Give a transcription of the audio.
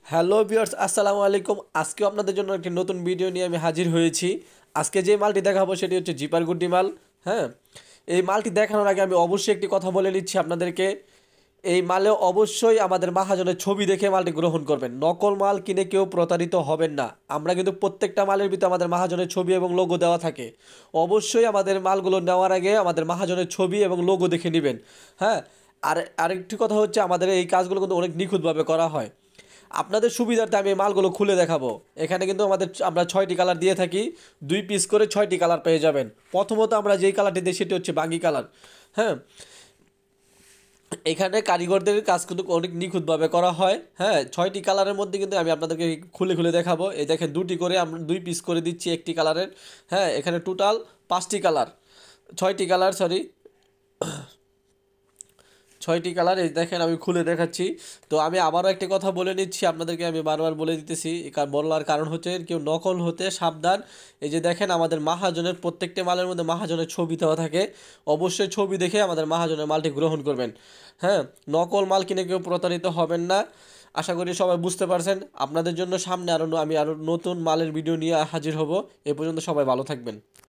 Hello viewers, আসসালামু আলাইকুম। আজকেও আপনাদের জন্য একটি নতুন ভিডিও নিয়ে আমি হাজির হয়েছি। আজকে যে মালটি দেখাবো সেটি হচ্ছে জিপার গুড্ডি মাল। হ্যাঁ, এই মালটি দেখানোর আগে আমি অবশ্যই একটি কথা বলে নিচ্ছি আপনাদেরকে। এই মালে অবশ্যই আমাদের মাহাজনের ছবি দেখে মালটি গ্রহণ করবেন। নকল মাল কিনে কেউ প্রতারিত হবেন না। আমরা কিন্তু প্রত্যেকটা মালের ভিতরে আমাদের মাহাজনের ছবি এবং লোগো দেওয়া থাকে। অবশ্যই আমাদের মালগুলো নেওয়ার আগে আমাদের মাহাজনের ছবি এবং লোগো দেখে নেবেন। হ্যাঁ, আরেকটি কথা হচ্ছে আমাদের এই কাজগুলো কিন্তু অনেক নিখুঁতভাবে করা হয়। আপনাদের সুবিধার্থে আমি এই মালগুলো খুলে দেখাবো। এখানে কিন্তু আমরা 6টি কালার দিয়ে থাকি। 2 পিস করে 6টি কালার পেয়ে যাবেন। প্রথমত আমরা যেই কালারটি দিই সেটি হচ্ছে বাঙ্গি কালার। হ্যাঁ, এখানে কারিগরদের কাজ কিন্তু অনেক নিখুঁতভাবে করা হয়। হ্যাঁ, 6টি কালারের মধ্যে কিন্তু আমি আপনাদেরকে খুলে খুলে দেখাবো। এই দেখেন, 2টি করে আমরা 2 পিস করে দিচ্ছি একটি কালারের। হ্যাঁ, এখানে টোটাল 5টি কালার, 6টি কালার, সরি, 6টি কালার। এই দেখেন, আমি খুলে দেখাচ্ছি। তো আমি আবারও একটি কথা বলে নিচ্ছি আপনাদেরকে, আমি বারবার বলে দিতেছি। বলার কারণ হচ্ছে কেউ নকল হতে সাবধান। এই যে দেখেন, আমাদের মাহাজনের প্রত্যেকটি মালের মধ্যে মাহাজনের ছবি দেওয়া থাকে। অবশ্যই ছবি দেখে আমাদের মাহাজনের মালটি গ্রহণ করবেন। হ্যাঁ, নকল মাল কিনে কেউ প্রতারিত হবেন না। আশা করি সবাই বুঝতে পারছেন। আপনাদের জন্য সামনে আমি আরও নতুন মালের ভিডিও নিয়ে হাজির হব। এ পর্যন্ত সবাই ভালো থাকবেন।